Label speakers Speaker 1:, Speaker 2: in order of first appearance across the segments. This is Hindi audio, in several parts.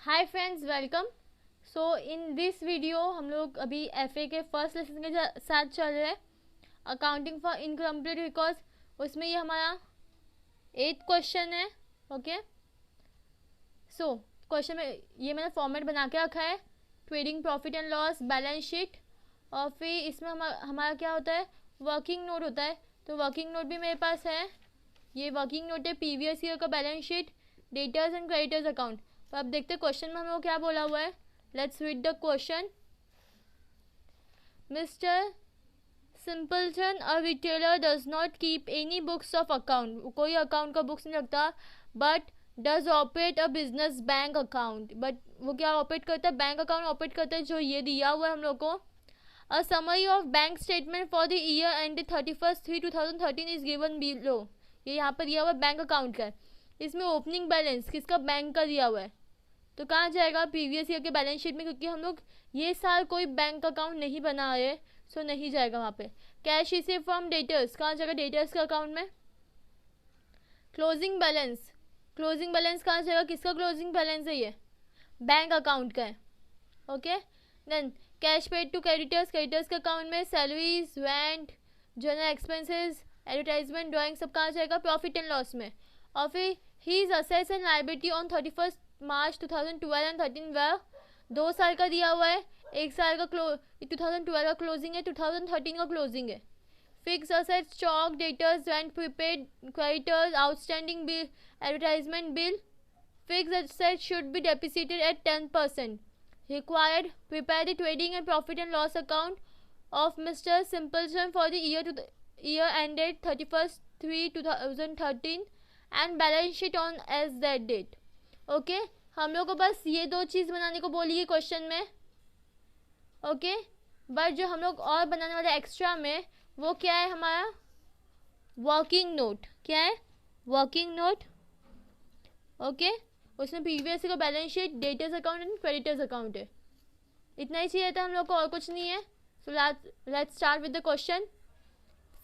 Speaker 1: Hi friends, welcome. So in this video हम लोग अभी एफए के फर्स्ट लेसन के साथ चल रहे हैं, अकाउंटिंग फॉर इनकम्प्लीट रिकॉर्ड्स। उसमें ये हमारा 8th क्वेश्चन है। ओके, सो क्वेश्चन में ये मैंने फॉर्मेट बना के रखा है, trading profit and loss, balance sheet, और फिर इसमें हमारा क्या होता है, वर्किंग नोट होता है। तो वर्किंग नोट भी मेरे पास है। ये वर्किंग नोट है प्रीवियस ईयर का balance sheet, debtors and creditors account. तो अब देखते हैं क्वेश्चन में हम लोग क्या बोला हुआ है। Let's read the question. Mister simpleton, a retailer, does not keep any books of account. कोई अकाउंट का बुक्स नहीं रखता, but does operate a business bank account. But वो क्या ऑपरेट करता है, बैंक अकाउंट ऑपरेट करता है, जो ये दिया हुआ है हम लोग को। A summary of bank statement for the year ended 31/3/2013 is given below. ये यहाँ पर दिया हुआ है बैंक अकाउंट का। इसमें ओपनिंग बैलेंस किसका, बैंक का दिया हुआ है, तो कहाँ जाएगा, प्रीवियस ईयर के बैलेंस शीट में, क्योंकि हम लोग ये साल कोई बैंक अकाउंट नहीं बना है, सो नहीं जाएगा वहाँ पे। कैश रिसीव फ्रॉम डेटर्स कहाँ जाएगा, डेटर्स के अकाउंट में। क्लोजिंग बैलेंस, क्लोजिंग बैलेंस कहाँ जाएगा, किसका क्लोजिंग बैलेंस है, ये बैंक अकाउंट का है। Okay, then cash paid to creditors, creditors के अकाउंट में। Salaries, rent, general expenses, advertisement, drawing, सब कहाँ जाएगा, प्रॉफिट एंड लॉस में। और फिर his assets and liability on 31 March 2012 and 13 वह 2 साल का दिया हुआ है, 1 साल का 2012 का क्लोजिंग है, 2013 का क्लोजिंग है। Fix assets, stock, debtors, rent, prepaid, creditors, outstanding bill, advertisement bill. Fixed assets should be depreciated at 10%. Required, prepare the trading and profit and loss account of Mr. Simpleton for the year ended 31/3/2013 and balance sheet on as that date. Okay, हम लोग को बस ये 2 चीज़ बनाने को बोली है क्वेश्चन में। ओके, बट जो हम लोग और बनाने वाले एक्स्ट्रा में वो क्या है, हमारा वर्किंग नोट। क्या है, वर्किंग नोट। ओके, उसमें प्रीवियस का balance sheet, debtors account and creditors account है। इतना ही चाहिए था हम लोग को, और कुछ नहीं है। So let's start with the question.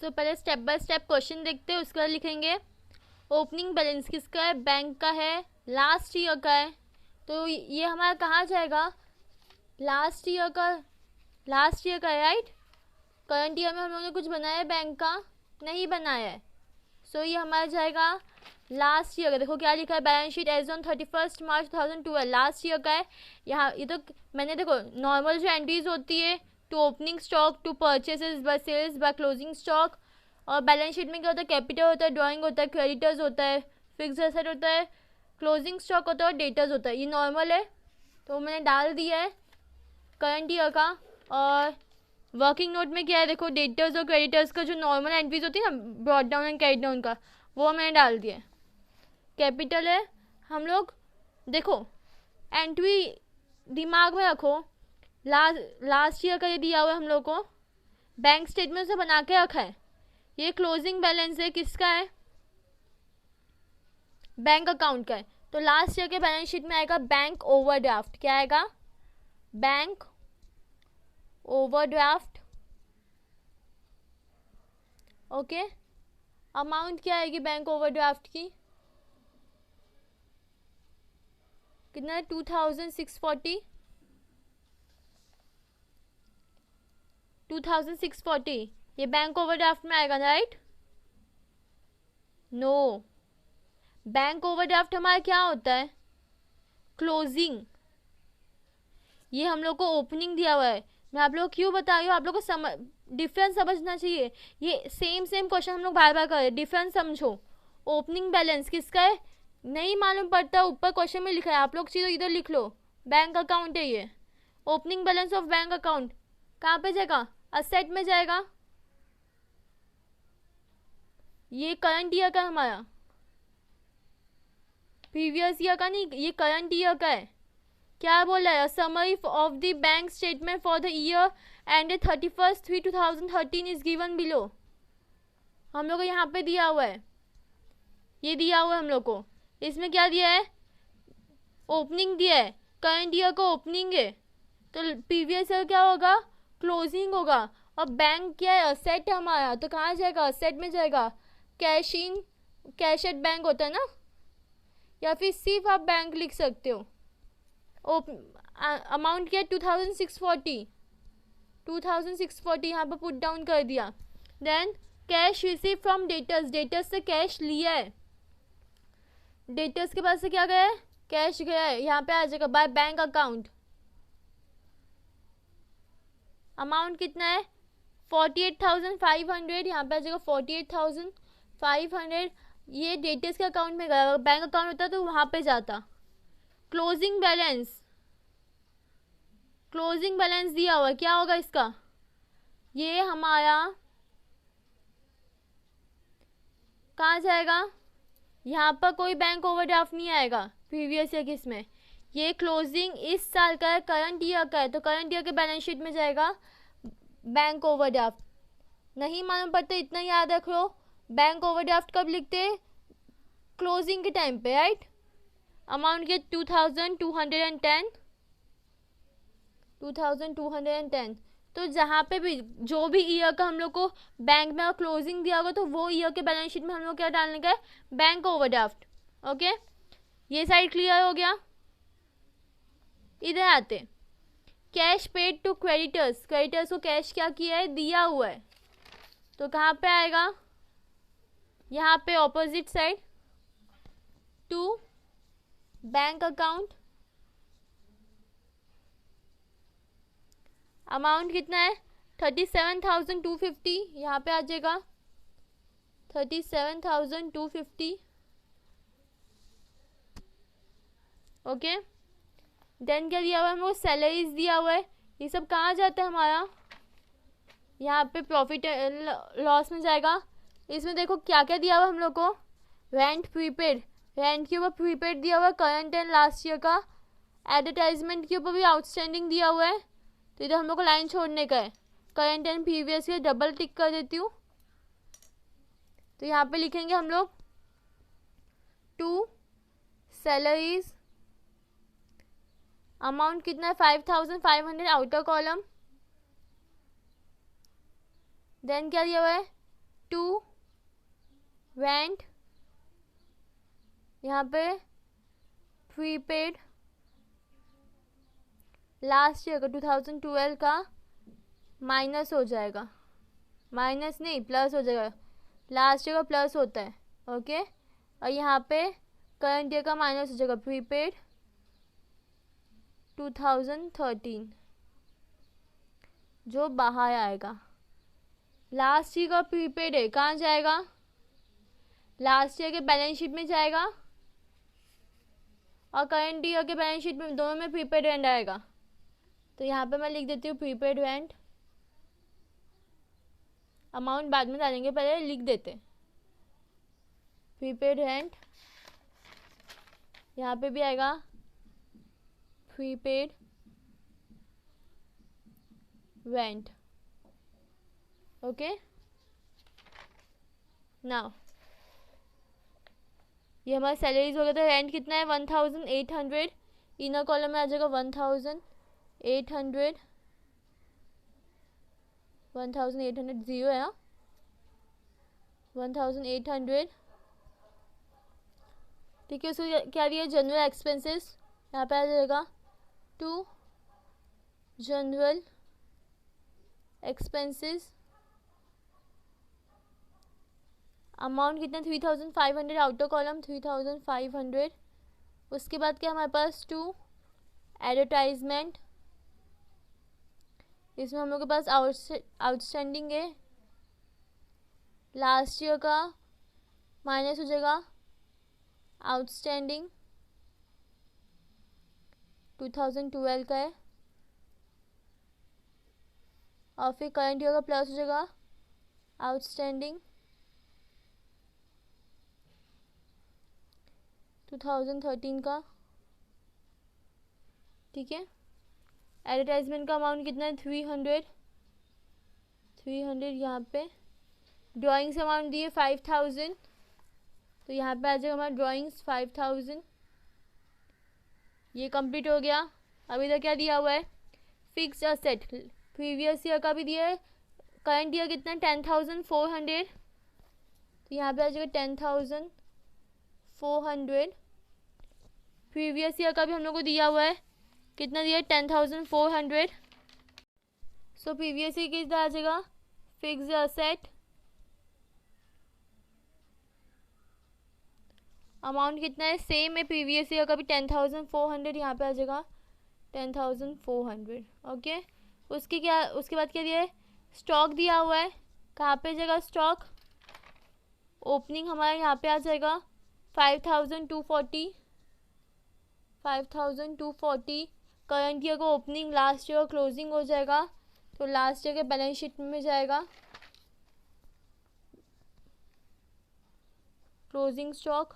Speaker 1: So पहले स्टेप बाय स्टेप क्वेश्चन देखते हैं, उसके बाद लिखेंगे। ओपनिंग बैलेंस किसका है, बैंक का है, लास्ट ईयर का है। तो ये हमारा कहाँ जाएगा, लास्ट ईयर का, लास्ट ईयर का है, राइट। करंट ईयर में हम लोगों ने कुछ बनाया है बैंक का, नहीं बनाया है। सो ये हमारा जाएगा लास्ट ईयर का। देखो क्या लिखा है, balance sheet as on 31 March 2012, last year का है। यहाँ ये तो मैंने, देखो नॉर्मल जो एंट्रीज होती है, to opening stock, to purchases by sales by closing stock. और बैलेंस शीट में क्या होता है, कैपिटल होता है, ड्राइंग होता है, क्रेडिटर्स होता है, फिक्स एसेट होता है, क्लोजिंग स्टॉक होता है और डेटर्स होता है। ये नॉर्मल है, तो मैंने डाल दिया है करंट ईयर का। और वर्किंग नोट में क्या है, देखो डेटर्स और क्रेडिटर्स का जो नॉर्मल एंट्रीज होती है ना, brought down and carry down का, वो मैंने डाल दिया है। कैपिटल है, हम लोग देखो एंट्री दिमाग में रखो, लास्ट ईयर का ये दिया हुआ है हम लोग को, बैंक स्टेटमेंट से बना के रखा है। ये क्लोजिंग बैलेंस है, किसका है, बैंक अकाउंट का है। तो लास्ट ईयर के बैलेंस शीट में आएगा बैंक ओवरड्राफ्ट। क्या आएगा, बैंक ओवरड्राफ्ट। ओके, अमाउंट क्या आएगी बैंक ओवरड्राफ्ट की, कितना है, 2640, 2640। ये बैंक ओवरड्राफ्ट में आएगा, राइट। नो, बैंक ओवरड्राफ्ट हमारा क्या होता है, क्लोजिंग। ये हम लोग को ओपनिंग दिया हुआ है। मैं आप लोग क्यों बता रही हूँ, आप लोग को डिफरेंस समझना चाहिए। ये सेम क्वेश्चन हम लोग बार बार कर रहे हैं, डिफरेंस समझो। ओपनिंग बैलेंस किसका है, नहीं मालूम पड़ता, ऊपर क्वेश्चन में लिखा है, आप लोग चीज़ इधर लिख लो, बैंक अकाउंट है ये। Opening balance of bank account कहाँ पे जाएगा, असेट में जाएगा। ये करंट ईयर का हमारा, प्रीवियस ईयर का नहीं, ये करंट ईयर का है। क्या बोल रहा है, summary of the bank statement for the year ended 31/3/2013 is given below. हम लोग को यहाँ पे दिया हुआ है, ये दिया हुआ है हम लोग को। इसमें क्या दिया है, ओपनिंग दिया है, करंट ईयर का ओपनिंग है, तो प्रीवियस ईयर क्या होगा, क्लोजिंग होगा। और बैंक क्या है, असेट है हमारा, तो कहाँ जाएगा, असेट में जाएगा। Cash in, cash at bank होता है ना, या फिर सिर्फ आप बैंक लिख सकते हो। अमाउंट क्या 2640 यहाँ पर पुट डाउन कर दिया। Then cash receive from debtors, debtors से कैश लिया है, डेटर्स के पास से क्या गया है, कैश गया है, यहाँ पे आ जाएगा बाय बैंक अकाउंट। अमाउंट कितना है 48,500, यहाँ पे आ जाएगा 48,500। ये डेटर्स के अकाउंट में गया, बैंक अकाउंट होता तो वहाँ पे जाता। क्लोजिंग बैलेंस, क्लोजिंग बैलेंस दिया हुआ क्या होगा इसका, ये हमारा कहाँ जाएगा, यहाँ पर कोई बैंक ओवरड्राफ्ट नहीं आएगा प्रीवियस ईयर किसमें, ये क्लोजिंग इस साल का है, करंट ईयर का है, तो करंट ईयर के बैलेंस शीट में जाएगा बैंक ओवरड्राफ्ट। नहीं मालूम पड़ता इतना याद रख लो, बैंक ओवरड्राफ्ट कब लिखते, क्लोजिंग के टाइम पे, राइट। अमाउंट के 2210, तो जहाँ पे भी जो भी ईयर का हम लोग को बैंक में क्लोजिंग दिया होगा तो वो ईयर के बैलेंस शीट में हम लोग क्या डालने का है, बैंक ओवरड्राफ्ट। ओके, ये साइड क्लियर हो गया। इधर आते, cash paid to creditors, creditors को कैश क्या किया है, दिया हुआ है, तो कहाँ पे आएगा, यहाँ पे opposite side to bank account. Amount कितना है 37,250, यहाँ पे आ जाएगा 37,250। ओके, देन क्या दिया हुआ है हमको, सैलरीज दिया हुआ है, ये सब कहाँ जाता है हमारा, यहाँ पे प्रॉफिट लॉस में जाएगा। इसमें देखो क्या क्या दिया हुआ हम लोग को, रेंट प्रीपेड, रेंट के ऊपर प्रीपेड दिया हुआ है, करंट एंड लास्ट ईयर का, एडवर्टाइजमेंट के ऊपर भी आउटस्टैंडिंग दिया हुआ है, तो इधर हम लोग को लाइन छोड़ने का है, current and previous year double tick कर देती हूँ, तो यहाँ पे लिखेंगे हम लोग टू सैलरीज, अमाउंट कितना है 5,500 आउटर कॉलम। देन क्या दिया हुआ है टू रेंट, यहाँ पे प्रीपेड लास्ट ईयर का 2012 का माइनस हो जाएगा, माइनस नहीं प्लस हो जाएगा, लास्ट ईयर का प्लस होता है। ओके, और यहाँ पे करंट ईयर का माइनस हो जाएगा, प्रीपेड 2013 जो बाहर आएगा। लास्ट ईयर का प्रीपेड है, कहाँ जाएगा, लास्ट ईयर के बैलेंस शीट में जाएगा, और करंट ईयर के बैलेंस शीट में दोनों में प्रीपेड रेंट आएगा, तो यहाँ पे मैं लिख देती हूँ प्रीपेड रेंट। अमाउंट बाद में डालेंगे, पहले लिख देते प्रीपेड रेंट, यहाँ पे भी आएगा प्रीपेड रेंट। ओके, नाउ ये हमारा सैलरीज हो गया, तो रेंट कितना है 1,800, इनर कॉलम में आ जाएगा 1,800, 1,800 जीरो है ना, 1,800। ठीक है, उसको क्या दिया, जनरल एक्सपेंसेस, यहाँ पे आ जाएगा टू जनरल एक्सपेंसेस, अमाउंट कितना 3,500 आउटर कॉलम 3,500। उसके बाद क्या हमारे पास टू एडवर्टाइजमेंट, इसमें हम लोग के पास आउटस्टैंडिंग है, लास्ट ईयर का माइनस हो जाएगा आउटस्टैंडिंग 2012 का है, और फिर करंट ईयर का प्लस हो जाएगा आउटस्टैंडिंग 2013 का। ठीक है, एडवर्टाइजमेंट का अमाउंट कितना है 300, यहाँ पे ड्राइंग्स अमाउंट दिए 5,000, तो यहाँ पे आ जाएगा हमारा ड्राइंग्स 5,000। ये कंप्लीट हो गया। अब इधर क्या दिया हुआ है, फिक्स्ड असेट, प्रीवियस ईयर का भी दिया है, करंट ईयर कितना 10,400, तो यहाँ पे आ जाएगा 10,400। प्रीवियस ईयर का भी हम लोग को दिया हुआ है कितना दिया 10,400। सो प्रीवियस ईयर कितना आ जाएगा फिक्स्ड असेट अमाउंट कितना है सेम है प्रीवियस ईयर का भी 10,400 यहाँ पे आ जाएगा 10,400 ओके। उसके बाद क्या दिया है स्टॉक दिया हुआ है कहाँ पे जाएगा स्टॉक ओपनिंग हमारा यहाँ पे आ जाएगा 5,240 करंट ईयर का ओपनिंग लास्ट ईयर क्लोजिंग हो जाएगा तो लास्ट ईयर के बैलेंस शीट में जाएगा closing stock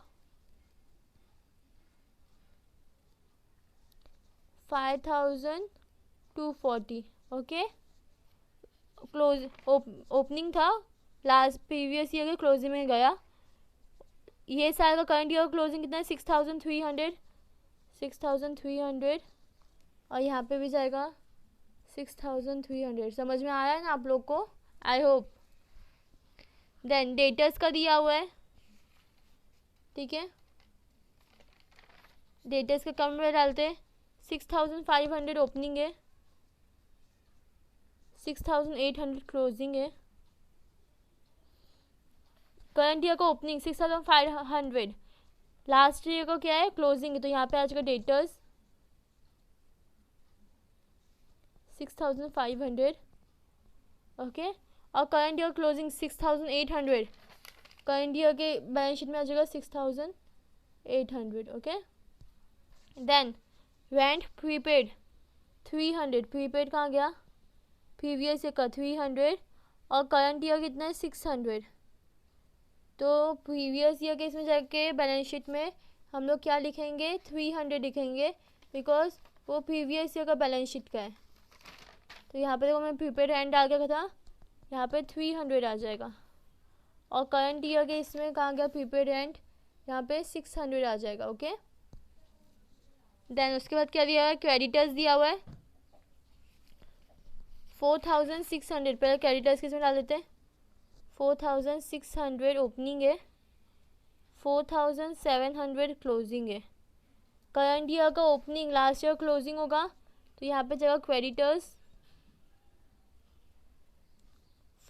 Speaker 1: 5,240 okay. Close opening था लास्ट प्रीवियस ईयर के क्लोजिंग में गया। ये साल का करंट ईयर क्लोजिंग कितना है 6,300 और यहाँ पे भी जाएगा 6,300। समझ में आ रहा है ना आप लोग को आई होप। देन डेटर्स का दिया हुआ है ठीक है डेटर्स का कम में डालते हैं 6,500 ओपनिंग है 6,800 क्लोजिंग है। करंट ईयर का ओपनिंग 6,500 लास्ट ईयर का क्या है क्लोजिंग है तो यहाँ पे आ जाएगा डेटर्स 6,500 ओके और current year closing 6,800 current year के बैलेंस शीट में आ जाएगा 6,800 okay. Then rent prepaid 300 prepaid कहाँ गया प्रीवियस ईयर का 300 और करंट ईयर कितना है 600 तो प्रीवियस ईयर के इसमें जाके बैलेंस शीट में हम लोग क्या लिखेंगे 300 लिखेंगे बिकॉज वो प्रीवियस ईयर का बैलेंस शीट का है। तो यहाँ पे देखो मैं प्रीपेड रेंट डाल के था यहाँ पे 300 आ जाएगा और करंट ईयर के इसमें कहाँ गया प्रीपेड रेंट यहाँ पे 600 आ जाएगा ओके। देन उसके बाद क्या दिया हुआ है क्रेडिटर्स दिया हुआ है 4,600 पहले क्रेडिटर्स किसमें डाल देते हैं 4,600 ओपनिंग है 4,700 क्लोजिंग है। करंट ईयर का ओपनिंग लास्ट ईयर क्लोजिंग होगा तो यहाँ पे जगह क्रेडिटर्स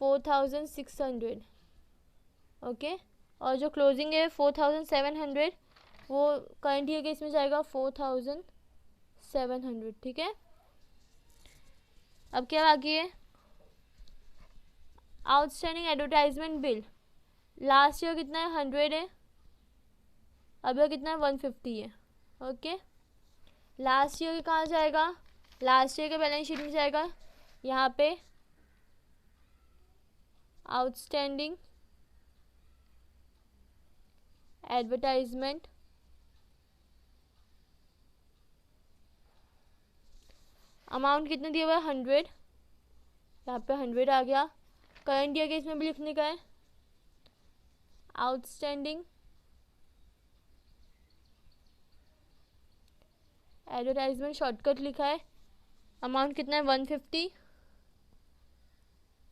Speaker 1: 4,600 ओके और जो क्लोजिंग है 4,700 वो करंट ईयर के इसमें जाएगा 4,700 ठीक है। अब क्या बाकी है outstanding advertisement bill last year कितना है 100 है अब यह कितना है 150 है ओके। लास्ट ईयर कहाँ जाएगा लास्ट ईयर के बैलेंस शीट में जाएगा यहाँ पे आउटस्टैंडिंग एडवर्टाइजमेंट अमाउंट कितना दिया हुआ है 100 यहाँ पे 100 आ गया। करंट ईयर के इसमें भी लिखने का है आउटस्टैंडिंग एडवर्टाइजमेंट शॉर्टकट लिखा है अमाउंट कितना है 150।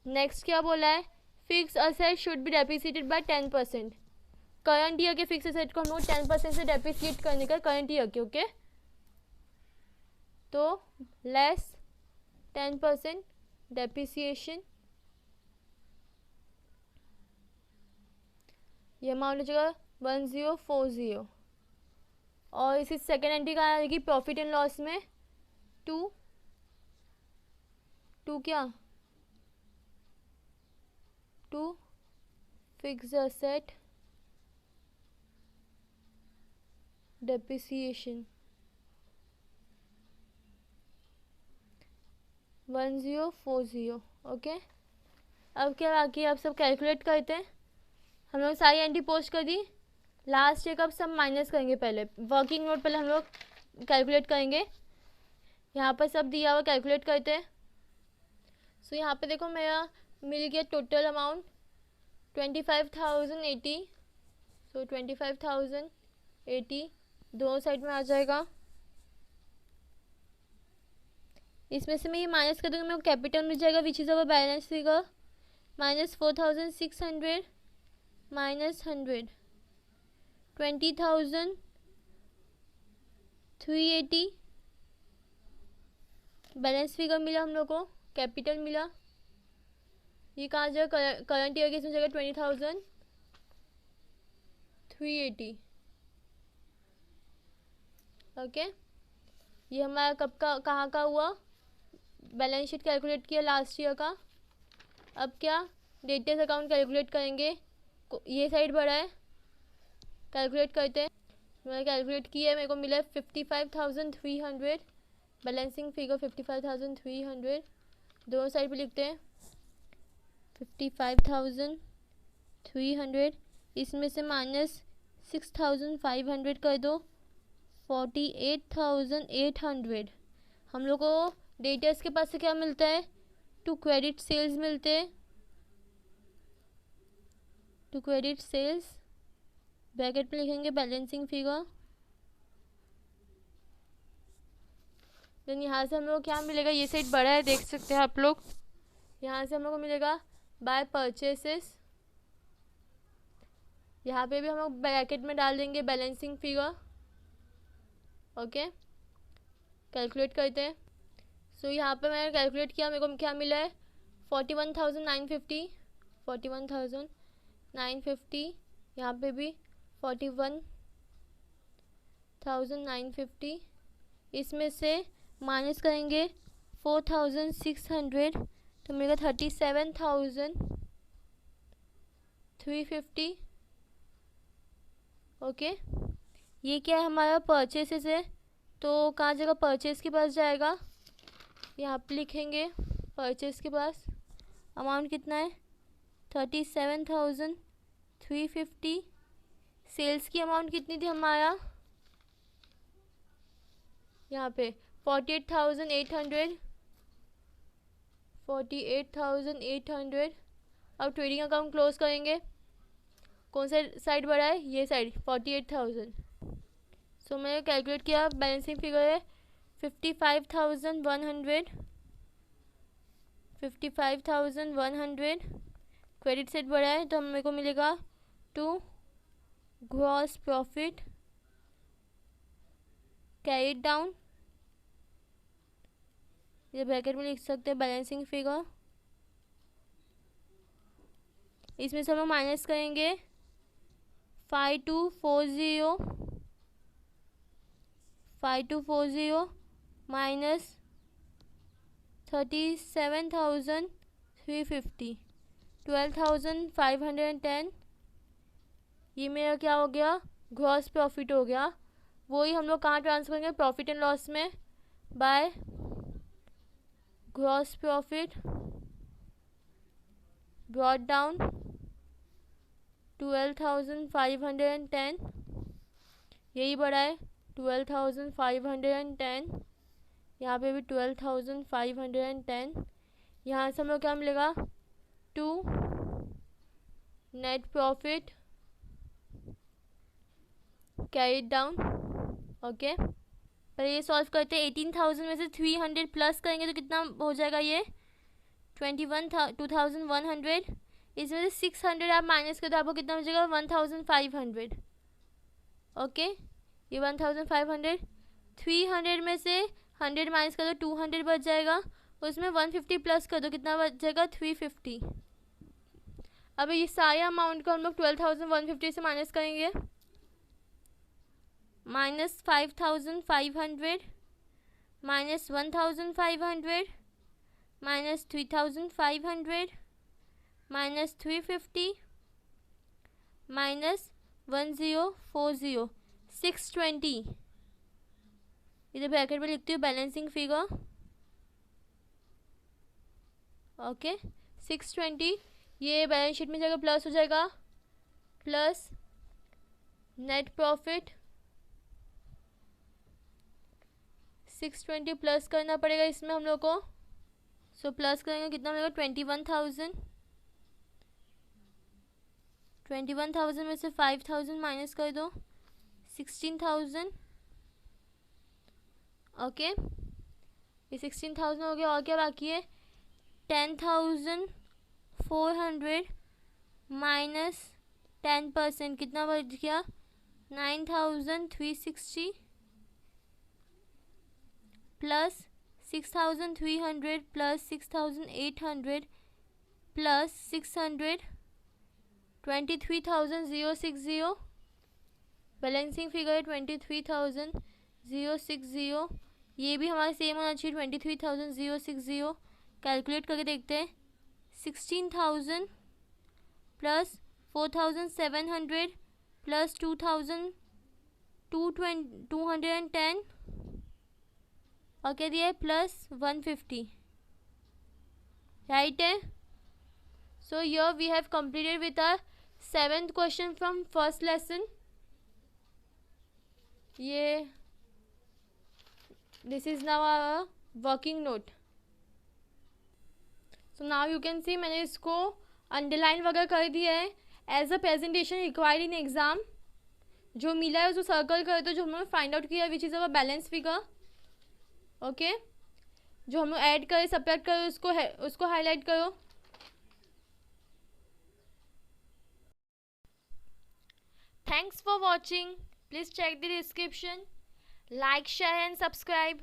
Speaker 1: नेक्स्ट क्या बोला है fix asset should be depreciated by 10%। Current year के फिक्स असेट को हम लोग 10% से डेप्रिसिएट करने का करंट ईयर के ओके तो लेस 10% डेप्रिसिएशन ये अमाउंट हो जाएगा 1040 और इसी सेकेंड एंट्री कहाँ आएगी प्रॉफिट एंड लॉस में टू क्या to fix asset depreciation 1040 okay. अब क्या बाकी आप सब कैलकुलेट करते हैं हम लोग सारी एंट्री पोस्ट कर दी लास्ट ईयर का सब माइनस करेंगे पहले वर्किंग नोट पहले हम लोग कैलकुलेट करेंगे यहाँ पर सब दिया हुआ कैलकुलेट करते हैं। सो यहाँ पे देखो मेरा मिल गया टोटल अमाउंट 25,080 सो 25,080 दोनों साइड में आ जाएगा। इसमें से मैं ये माइनस कर दूँगा मेरे को कैपिटल मिल जाएगा which is our balance figure -4,600 -100 20,380 balance figure मिला हम लोग को, कैपिटल मिला। ये कहाँ जाएगा, करंट ईयर की इसमें जाएगा 20,380। ओके, ये हमारा कब का कहाँ का हुआ, बैलेंस शीट कैलकुलेट किया लास्ट ईयर का। अब क्या, डेटर्स अकाउंट कैलकुलेट करेंगे। ये साइड बढ़ा है, कैलकुलेट करते हैं। मैंने कैलकुलेट किया है, मेरे को मिला है 55,300। बैलेंसिंग फिगर 55,300, दोनों साइड पे लिखते हैं 55,300। इसमें से माइनस 6,500 कर दो, 48,800। हम लोग को डेटर्स के पास से क्या मिलता है, टू क्रेडिट सेल्स मिलते हैं, टू क्रेडिट सेल्स। ब्रैकेट में लिखेंगे बैलेंसिंग फिगर। देन यहाँ से हम लोग क्या मिलेगा, ये साइड बड़ा है देख सकते हैं आप लोग। यहाँ से हम लोग को मिलेगा बाय परचेसेस। यहाँ पे भी हम लोग ब्रैकेट में डाल देंगे बैलेंसिंग फिगर। ओके, कैलकुलेट करते हैं। सो यहाँ पे मैंने कैलकुलेट किया, मेरे को क्या मिला है 41,950। 41,950, यहाँ पे भी 41,950। इसमें से माइनस करेंगे 4,600, तो मिलेगा 37,350। ओके, ये क्या है हमारा परचेसेस है, तो कहाँ जगह परचेस के पास जाएगा, यहाँ पे लिखेंगे परचेस के पास अमाउंट कितना है 37,350। सेल्स की अमाउंट कितनी थी हमारा, यहाँ पे 48,800। 48,800। अब ट्रेडिंग अकाउंट क्लोज करेंगे। कौन सा साइड बढ़ा है, ये साइड 48,000। सो मैंने कैलकुलेट किया, बैलेंसिंग फिगर है 55,100। 55,100। क्रेडिट साइड बढ़ा है तो मेरे को मिलेगा to gross profit carried down. ये ब्रैकेट में लिख सकते हैं बैलेंसिंग फिगर। इसमें से हम लोग माइनस करेंगे 5240 माइनस 37,350, 12,510। ये मेरा क्या हो गया, ग्रॉस प्रॉफिट हो गया। वही हम लोग कहाँ ट्रांसफर करेंगे, प्रॉफिट एंड लॉस में, by gross profit brought down 12,510। यही बढ़ा है 12,510। यहाँ पे भी 12,510। यहाँ से हम लोग क्या मिलेगा, to net profit carried down. Okay, पर ये सॉल्व करते हैं। 18,000 में से 300 प्लस करेंगे तो कितना हो जाएगा, ये 2,100। इसमें से 600 आप माइनस कर दो, आपको कितना बचेगा 1,500। ओके, ये 1,500। 300 में से 100 माइनस कर दो, 200 बच जाएगा। उसमें 150 प्लस कर दो, कितना बच जाएगा 350। अब ये सारे अमाउंट को हम लोग 12,150 से माइनस करेंगे। Minus 5,500 minus 1,500 minus 3,500 minus 350 minus 1040, 620। इधर ब्रैकेट में लिखती हूँ बैलेंसिंग फिगर। ओके, 620। ये बैलेंस शीट में जाकर प्लस हो जाएगा, प्लस नेट प्रॉफिट 620 प्लस करना पड़ेगा इसमें हम लोग को। सो प्लस करेंगे कितना मिलेगा 21,000। 21,000 में से 5,000 माइनस कर दो, 16,000। ओके, ये 16,000 हो गया। और क्या बाकी है, 10,400 माइनस 10% कितना बच गया 9,360 plus 6,300 plus 6,800 plus 600 23,060 balancing figure है 23,060 ये भी हमारा सेम होना चाहिए 23,060 कैलकुलेट करके देखते हैं 16,000 प्लस 4,700 प्लस 2,210 और क्या दिया है प्लस 150 राइट है. So here we have completed with our 7th question from first lesson. ये this is now our working note. So now you can see मैंने इसको अंडरलाइन वगैरह कर दिया है. As a presentation required in exam जो मिला है उसको सर्कल कर दो. जो हमने फाइंड आउट किया which is our balance figure. Okay जो हम लोग ऐड करें सब्ट्रैक्ट करें उसको हाईलाइट करो. Thanks for watching. Please check the description. Like, share and subscribe.